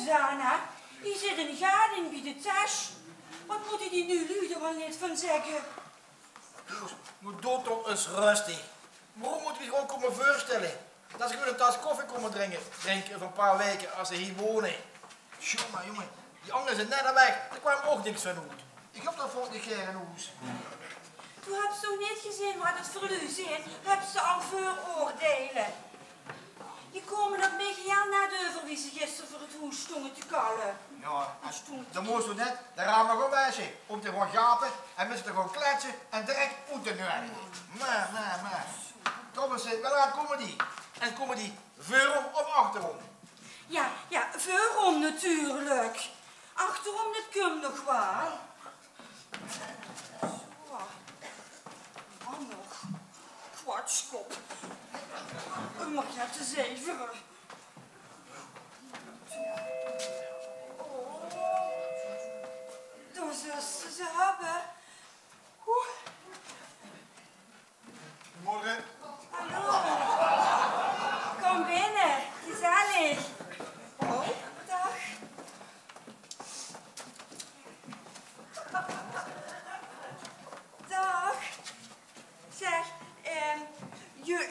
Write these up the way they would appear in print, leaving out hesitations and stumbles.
eens aan, hè? Die zit een gading bij de tas. Wat moeten die nu Lude wel niet van zeggen? Moet dood toch eens rustig. Waarom moeten we gewoon komen voorstellen? Dat ze gewoon een tas koffie komen drinken over een paar weken als ze hier wonen. Jongen, die anderen zijn net al weg. Er kwam ook niks van uit. Ik heb dat volgende keer in huis. Toen heb ze toch niet gezien wat het voor u zit? Heb ze al vooroordelen? Die komen dat beetje heel net over wie ze gisteren voor het huis stonden te kallen. Ja, dan moesten we net de ramen gewoon wijzen. Om te gaan gapen en mensen te gaan kletsen en direct uit te nodigen. Maar. Kom eens, wel aan komen die. En komen die voorom of achterom? Ja, voorom natuurlijk. Achterom, dat komt nog wel. Zo. Oh, nog. Kwartskop. U mag je te zeveren. Oh. Dan zullen ze hebben. Oeh. Morgen. Hallo. Kom binnen. Gezellig. Oh, dag. Dag. Zeg,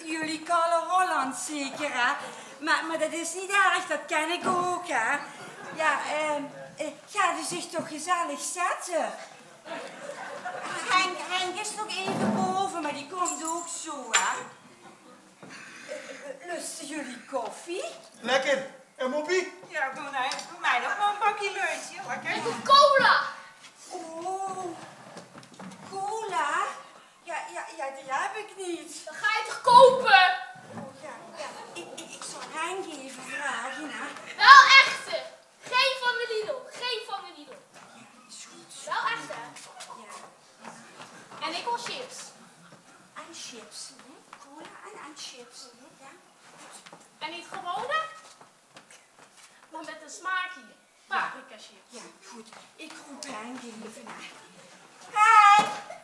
jullie kallen Holland zeker, hè? Maar dat is niet erg, dat ken ik ook, hè? Ja, gaat u zich toch gezellig zetten? Henk is nog even boven, maar die komt ook zo, hè? Lusten jullie koffie? Lekker. En Moppie? Ja, doe mij nog maar een bakje lunch. Lekker. Cola! Oh, cola? Ja, die heb ik niet. Dan ga je toch kopen? Oh, ja. Ik zal Henk even vragen, hè? Wel echte. Geen van de Lidl. Geen van de Lidl. Ja, is goed. Wel echte. Ja. En ik wil chips. En chips, hè? Cola en chips, hè? Ja. En niet gewone, maar met een smaakje. Paprika chips. Ja, goed. Ik roep Henk even naar.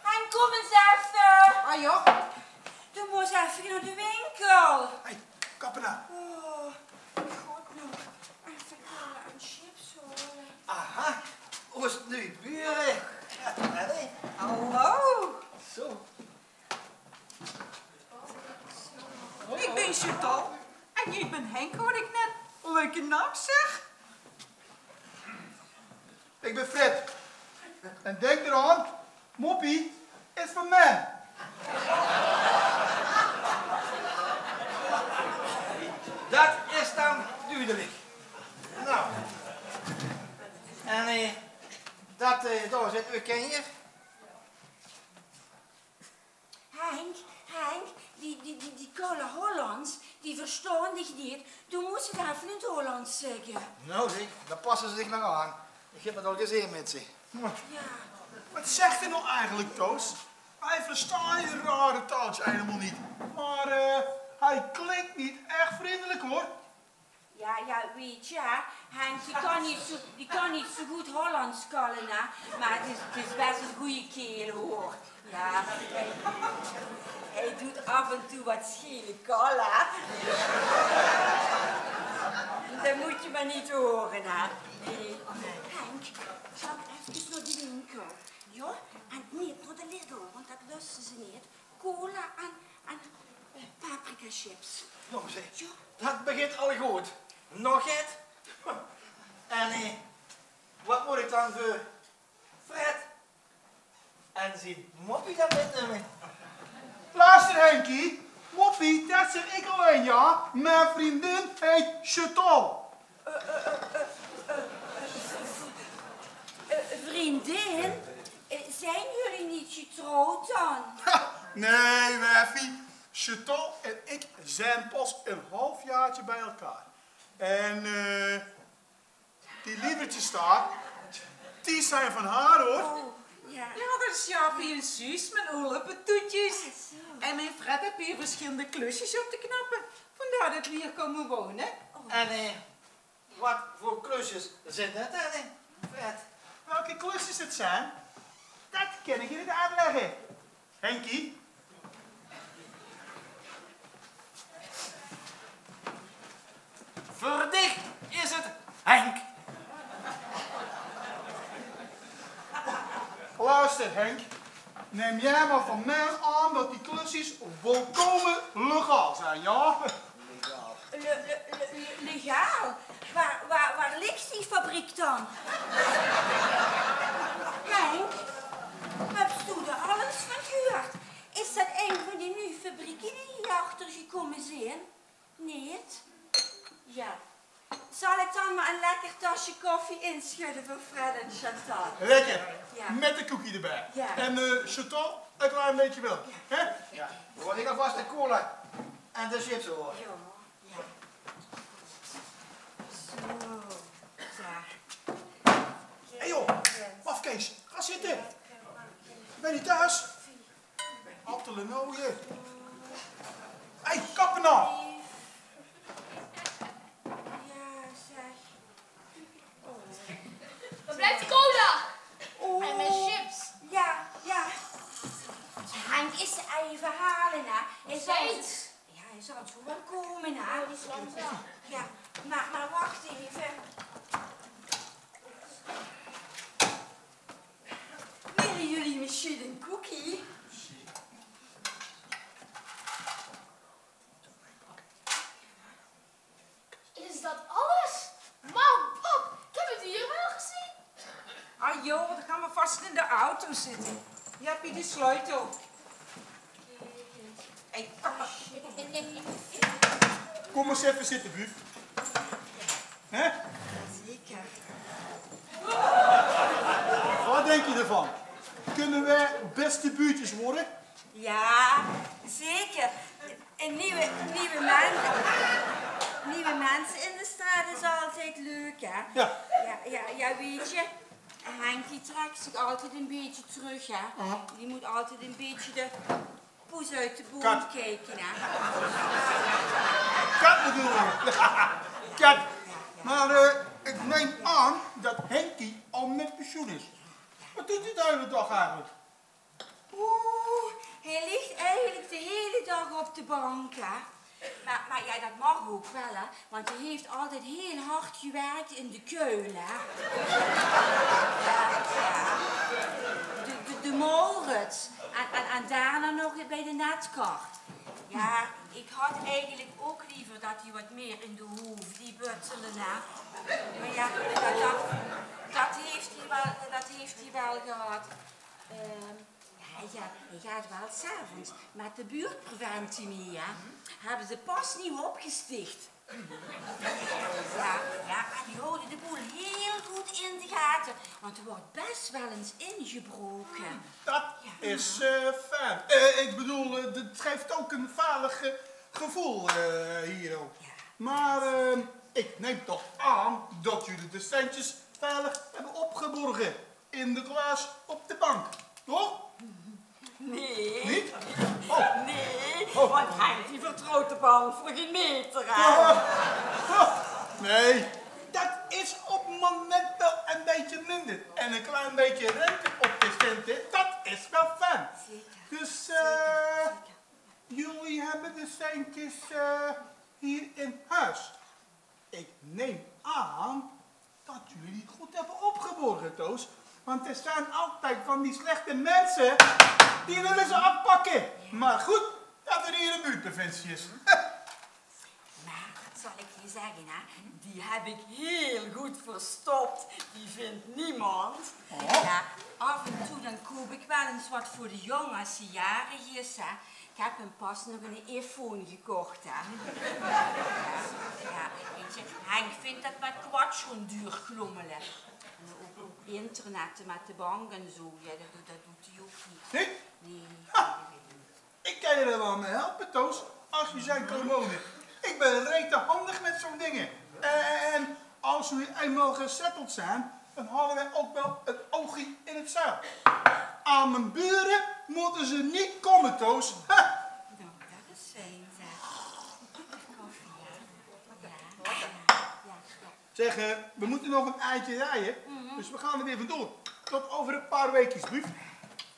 Henk, kom eens even. Ah joh. Dan moet even naar de winkel. Hé, kappena. Oh, god nog. Even cola en chips holen. Aha. Hoe is het nu, buren? Hallo. Zo. Ik ben Chantal. En jij bent Henk, hoorde ik net. Leuke naam, zeg. Ik ben Fred. En denk eraan, Moppie is van mij. Dat is dan duidelijk. Nou. En daar zit u ken hier. Henk, die cola Hollands, die verstaan dich niet. Toen moest je het even in het Hollands zeggen. Nou zeg, daar passen ze zich nog aan. Ik heb het al gezien met ze. Ja. Wat zegt hij nou eigenlijk, Toos? Hij verstaat je rare taaltje helemaal niet. Maar hij klinkt niet echt vriendelijk, hoor. Ja, weet je, hè, Henk, die kan niet zo goed Hollands kallen, hè. Maar het is best een goede kerel, hoor. Ja, hij doet af en toe wat schele kallen, hè. Dat moet je maar niet horen, hè. Nee. Henk, ga even naar de winkel. Ja? En niet naar de Lidl, want dat lusten ze niet. Cola en paprika chips. Nou zeg, dat begint al goed. Nog het? En wat moet ik dan voor Fred en zien Moppie dan metnemen? Luister, Henkie. Moppie, dat zeg ik alleen, ja. Mijn vriendin heet Chantal. Vriendin, zijn jullie niet getrouwd dan? Nee, wijfie. Chantal en ik zijn pas een halfjaartje bij elkaar. En die lievertjes daar, die zijn van haar, hoor. Oh, ja. Ja, dat is Jaapie en Suus, mijn oorloppetoetjes. En mijn Fred heeft hier verschillende klusjes op te knappen. Vandaar dat we hier komen wonen. En wat voor klusjes zit dat dan in, Fred? Welke klusjes het zijn, dat kan ik je niet uitleggen. Henkie? Voor dich is het Henk. Luister Henk, neem jij maar van mij aan dat die klusjes volkomen legaal zijn, ja? Legaal? Waar ligt die fabriek dan? Henk, wat stoel er alles van gehoord? Is dat een van die nieuwe fabrieken die hier achter gekomen zijn? Nee? Ja. Zal ik dan maar een lekker tasje koffie inschudden voor Fred en Chantal? Lekker, Ja. met een koekje erbij. Ja. En Chantal, een klein beetje melk. Hè? Ja. Dan word ik alvast de cola en de chips hoor. Ja. Ja. Zo. Daar. Hé joh, Mafkees, ga zitten. Ben je thuis? Attelenooien. Hé, kappen nou. Ja, zeg. Waar blijft die cola? Oh. En mijn chips. Ja. Henk is even halen, hè. Hij zal zo wel komen, hè. Oh, die is langzaam. Ja, maar wacht even. Willen jullie misschien een cookie? Is dat alles? Mam, pap, ik heb het hier wel gezien. Ah joh, dan gaan we vast in de auto zitten. Je hebt hier de sleutel. Hey, papa. Kom eens even zitten, Buuf. Hè? Zeker. Wat denk je ervan? Kunnen wij beste buurtjes worden? Ja, zeker. En nieuwe mensen in de straat is altijd leuk, hè? Ja. Ja, weet je. Henk die trekt zich altijd een beetje terug, hè? Die moet altijd een beetje de poes uit de boom Kat. kijken, hè? Kat bedoel je? Kat. Maar ik neem aan dat Henkie al met pensioen is. Wat doet hij de hele dag eigenlijk? Oeh, hij ligt eigenlijk de hele dag op de bank, hè? Maar ja, dat mag ook wel, hè? Want hij heeft altijd heel hard gewerkt in de keulen, hè? Ja. De Maurits. En daarna nog bij de netkart. Ja, ik had eigenlijk ook liever dat hij wat meer in de hoef, die butselen, hè? Maar ja, dat heeft hij wel gehad. Hij gaat wel 's avonds met de buurtpreventie mee, hè? Hebben ze pas nieuw opgesticht. Ja, en die houden de boel heel goed in de gaten, want er wordt best wel eens ingebroken. Dat is fijn. Ik bedoel, het geeft ook een veilig gevoel hier ook. Ja. Maar ik neem toch aan dat jullie de centjes veilig hebben opgeborgen in de glaas op de bank, toch? Nee. Niet? Oh. Nee, Oh. want Henk die vertrouwt de bank voor geen meter aan. Nee, dat is op het moment wel een beetje minder. En een klein beetje rente op de centen, dat is wel fijn. Zeker. Dus jullie hebben de centjes hier in huis. Ik neem aan dat jullie het goed hebben opgeborgen, Toos. Want er zijn altijd van die slechte mensen die willen ze afpakken. Maar goed dat er hier een buurtprovincie is. Maar, zal ik je zeggen, hè? Die heb ik heel goed verstopt. Die vindt niemand. Ja, af en toe dan koop ik wel eens wat voor de jongen als hij jarig is, hè. Ik heb hem pas nog een iPhone gekocht, hè. Ja, weet je, Henk vindt dat met kwart zo'n duur glommelen. En ook op internet met de bank en zo, ja, dat doet hij ook niet. Nee? Nee, Ik kan je er wel mee helpen, Toos, als je zijn kan wonen. Ik ben rete handig met zo'n dingen. En als we eenmaal gezetteld zijn, dan halen wij ook wel het oogje in het zeil. Aan mijn buren moeten ze niet komen, Toos. Ha! nou, dat is fijn, zeg. Koffie, ja. Zeg, we moeten nog een eindje rijden, dus we gaan er weer vandoor. Tot over een paar weekjes, lief.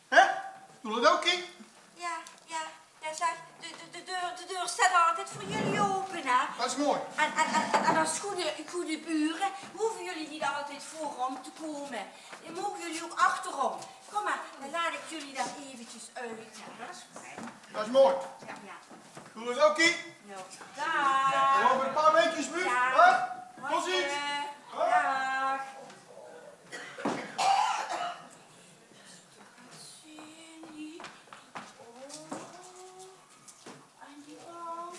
Hè? Doe dat ook, King? Ja, zeg, de deur staat altijd voor jullie open, hè? Dat is mooi. En als goede buren hoeven jullie niet altijd voorom te komen. Dan mogen jullie ook achterom. Kom maar, jullie dan eventjes uit. Ja, dat is fijn. Dat is mooi. Ja, ja. Goed, Okie. Nou, dag. We over een paar weekjes, buurt. Ja. Tot ziens. Dag. En die bank.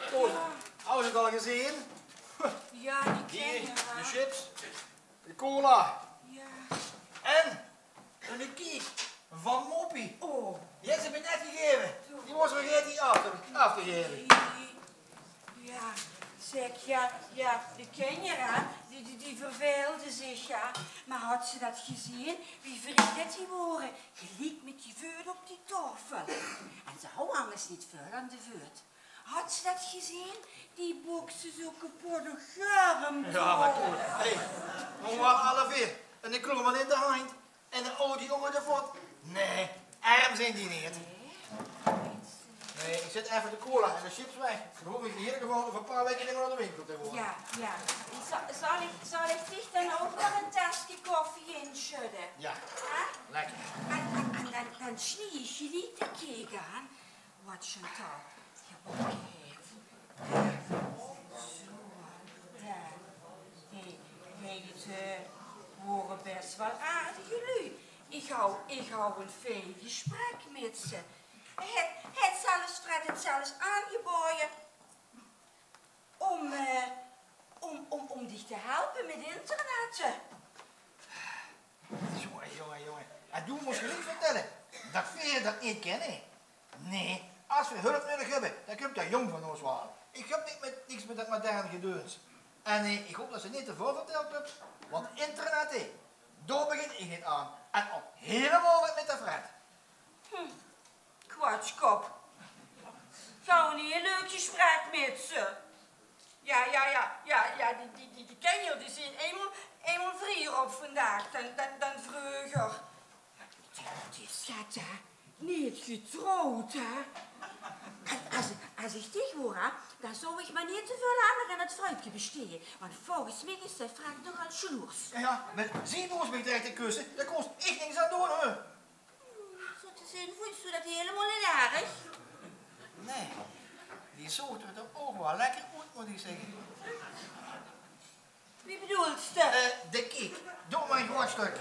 Toos, hou je het al gezien? Ja, die ken Hier, je de wel. chips, de cola Ja. en een kiek van Moppie. Oh. Die heeft ze me net gegeven. Die was vergeten die af te geven. Ja, zeg, ja, die ken je, hè? Die verveelde zich, ja. Maar had ze dat gezien? Wie verriet die woorden? Gelijk met die vuur op die tafel. En ze hou anders niet veel aan de vuur. Had ze dat gezien? Die boksen zo kapot een garm. Ja, maar Toos, hé, we waren alle vier. En ik klom wel in de hand. En de oude jongen de voet. Nee, arm zijn die niet. Nee, ik zet even de cola en de chips weg. Dan hoef ik in ieder geval over een paar weken niet meer naar de winkel te worden. Ja. Zal ik zich dan ook nog een tasje koffie inschudden? Ja, Hè? lekker. En dan sneeuw je niet te kijken aan. Wat Chantal, je ook heeft. Zo, ja. Het horen best wel aardige lui. Ik hou een fijn gesprek met ze. Het zelfs Fred het zelfs aangeboden om dich te helpen met internet. Jongen. En toen moest je niet vertellen dat we dat niet kennen. Nee, als we hulp nodig hebben, dan komt dat jong van ons wel. Ik heb niks met dat moderne gedeuns. En ik hoop dat ze niet te veel verteld hebt, want internet, daar begin ik niet aan. En al helemaal niet met de Fred. Kwatskop. Gauw een heel leuk gesprek met ze. Ja, die ken je, die zijn eenmaal vrijer op vandaag dan vroeger. Die schat, hè, niet getrouwd, hè. Als ik dich hoor, hè, dan zou ik maar niet te veel aan het fruitje besteden. Want volgens mij is de Frank nogal sloers. Ja, met 7 ons direct te kussen, daar kost ik niks aan doen, hoor. Zo te zien, vond je dat helemaal niet erg? Nee, die zoekt er toch ook wel lekker uit, moet ik zeggen. Wie bedoelt ze? De kiek, doe mijn glastuk.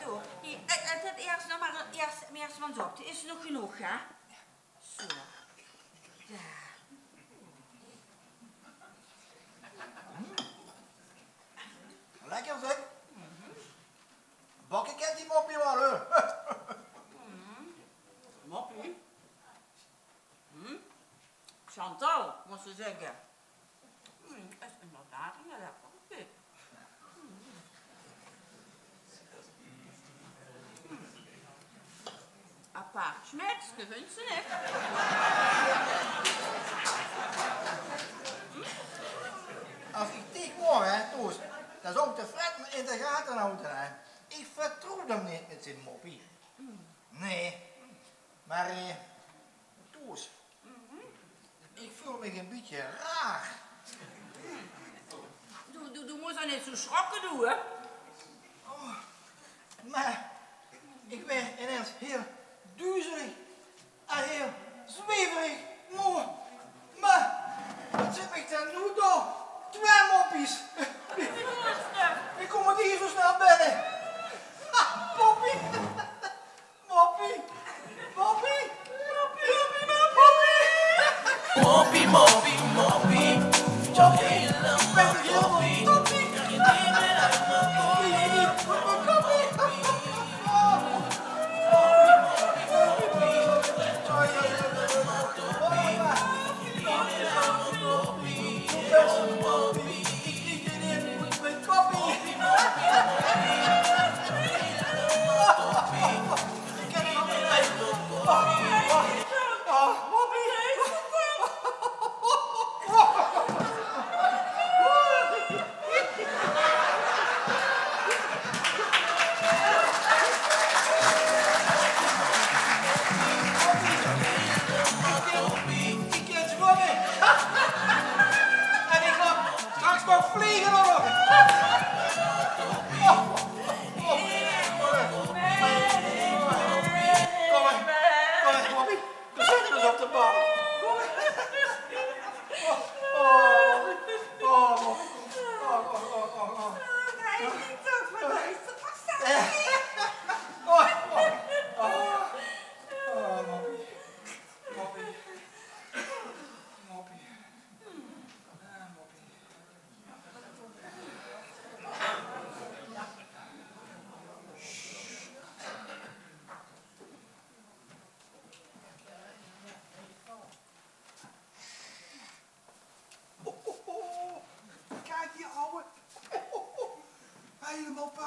Zo, hier, dat eerst nog maar eerst maar op. Er is nog genoeg, hè? Zo. Daar. Lekker zeg. Bakken kent die Moppie wel, hoor. Moppie? Chantal, moest ze zeggen. Dat is inderdaad een lekker koffie. Apart schmeckt, gewünscht nicht. Als ik tegen morgen, hè, Toos, dan zou ik de Fred me in de gaten houden, hè. Ik vertrouw hem niet met zijn Moppie. Nee. Maar, Toos, ik voel me een beetje raar. Du musst doch nicht so schrocken, du, hè? Oh, maar ik ben ineens heel duizelig en heel zweverig, moe. Maar wat zit ik dan nu door? 2 moppies. Wie komt hier zo snel binnen? Ah, Moppie. Moppie. Moppie. Moppie. Moppie. Jouw hele Moppie. Krijg je niet meer uit mijn Moppie.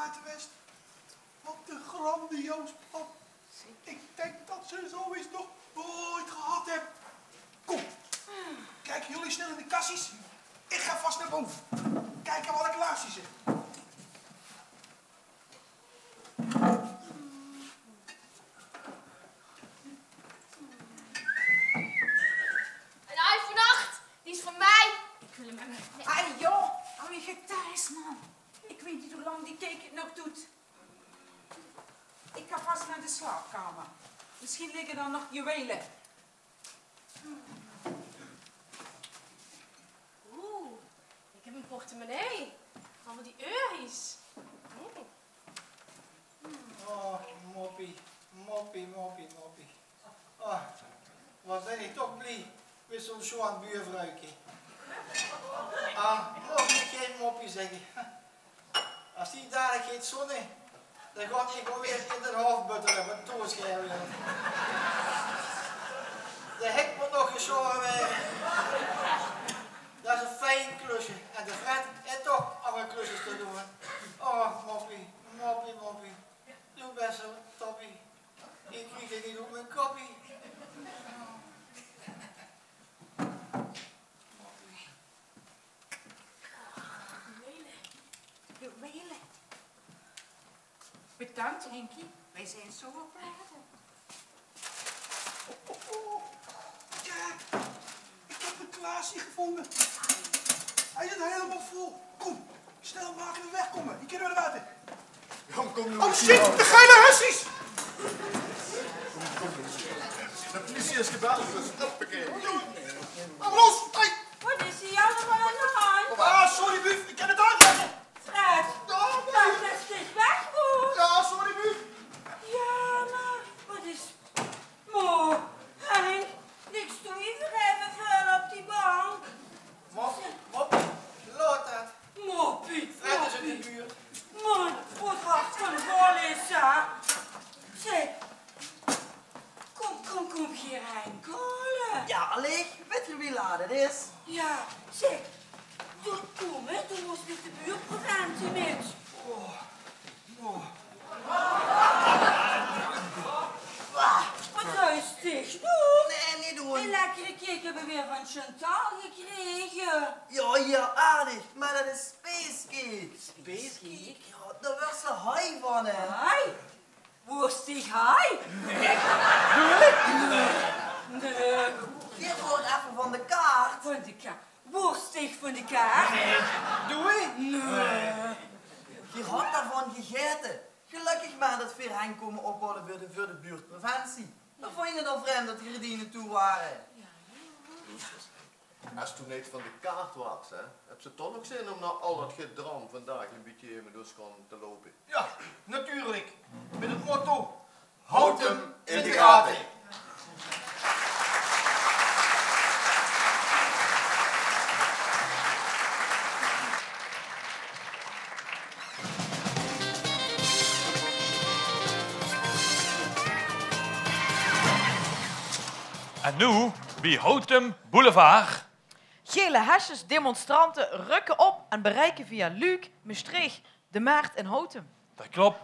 Maartenwest. Wat een grandioos plan. Ik denk dat ze zoiets nog nooit gehad hebben. Kom, kijken jullie snel in de kassies. Ik ga vast naar boven. Kijken wat ik klaar zie. Een iPhone 8, die is van mij. Ik wil hem hebben. Nee. Ai joh, hou je getijs man. Ik weet niet hoe lang die cake het nog doet. Ik ga vast naar de slaapkamer. Misschien liggen er nog juwelen. Oeh, ik heb een portemonnee. Allemaal die euro's. Oh, moppie, moppie, moppie, moppie. Oh, wat ben ik toch blij met zo'n schoon buurvrouwtje. Mocht ik geen moppie zeggen. Als die dadelijk gaat zonnen, dan ga ik alweer in de hoofdbutteren met toeschermen. De hek moet nog geschoren worden. Dat is een fijn klusje. En de Fred heeft toch alle klusjes te doen. Oh, moppie, moppie, moppie. Doe best zo, toppie. Ik krijg het niet op mijn koppie. Juwelen. Bedankt Henkie, wij zijn zo op aarde. Kijk, ik heb een Klaasje gevonden. Hij zit helemaal vol. Kom, snel maken we wegkomen. Die kunnen we naar buiten. Oh shit, de geile hussies! De politie is gebeld. Hoppakee. Ambulance! Hey! Wat is hier allemaal aan de hand? Ah, sorry buf, ik kan het uitleggen. Fred, Oh, dat is weg, hoor. ja, sorry buf. Ja, maar wat is... Mo, Henk, niks doe even veel op die bank. Moppie, moppie, laat dat. Moppie, Fred is in de moppie. buurt. Man, wat hard van vol is dat. Zeg, kom hier, Henk, halen. Ja, alleen, weet je wie laat het is? Ja, zeg, kom, hè, toen was met de buurtpreventie met. Wat rustig, doe. Nee, niet Een doen. lekkere cake hebben we weer van Chantal gekregen. Ja, ja, aardig, maar dat is spacecake. Spacecake? Ja, daar werd ze high van, hè. Hi, worstig, hi. Nee. Hier wordt even van de kaart. Van de kaart. Worstig van de kaart. Doe je? Nee. Je had daarvan gegeten. Gelukkig maar dat veel hen komen ophalen voor de buurtpreventie. Dan vond je het al vreemd dat die redienen toe waren. Als toen niet van de kaart was, hè, heb ze toch nog zin om na al dat gedram vandaag een beetje in mijn dooskan te lopen. Ja, natuurlijk. Met het motto. Houd hem in de gaten. En nu, bij Houten Boulevard. Gele hesjes demonstranten rukken op en bereiken via Luik, Maastricht, De Maart en Houten. Dat klopt.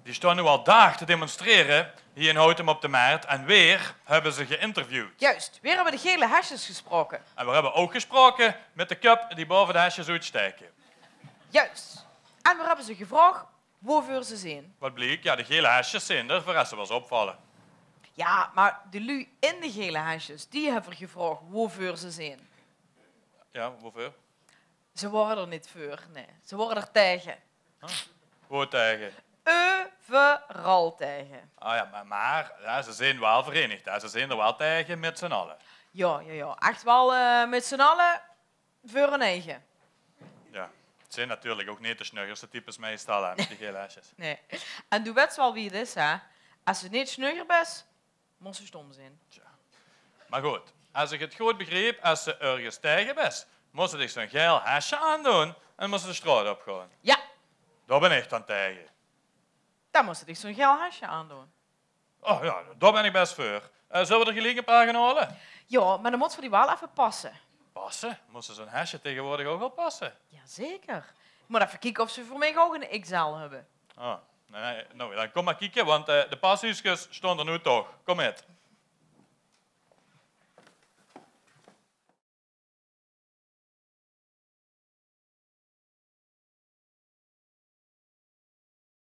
Die staan nu al dagen te demonstreren hier in Houten op de Maart. En weer hebben ze geïnterviewd. Juist, weer hebben de gele hesjes gesproken. En we hebben ook gesproken met de cup die boven de hesjes uitsteken. Juist. En we hebben ze gevraagd waarvoor ze zijn. Wat bleek? Ja, de gele hesjes zijn er, voor resten was opvallen. Ja, maar de lui in de gele hesjes, die hebben gevraagd waarvoor ze zijn. Ja, waarvoor? Ze worden er niet voor, nee. Ze worden er tegen. Waar tegen? Overal tegen. Ah ja, maar ja, ze zijn wel verenigd. Hè. Ze zijn er wel tegen met z'n allen. Ja. Echt wel met z'n allen voor hun eigen. Ja. Het zijn natuurlijk ook niet de snuggerste types meestal, hè, met die gele hesjes. Nee. En doe weet wel wie het is, hè. Als ze niet snugger bent, moet ze stom zijn. Maar goed, als ik het goed begreep, als ze ergens tegen best, moest ze zich zo'n geil hesje aandoen en moest ze de straat opgaan. Ja, Daar ben ik dan tegen. dan moet ze zich zo'n geil hesje aandoen. Oh ja, daar ben ik best voor. Zullen we er gelijk een paar gaan halen? Ja, maar dan moet voor die wel even passen. Passen? Moest zo'n hesje tegenwoordig ook wel passen? Jazeker. Ik moet even kijken of ze voor mij ook een XL hebben. Oh, nee, nou, dan kom maar kijken, want de pashuisjes staan er nu toch. Kom met.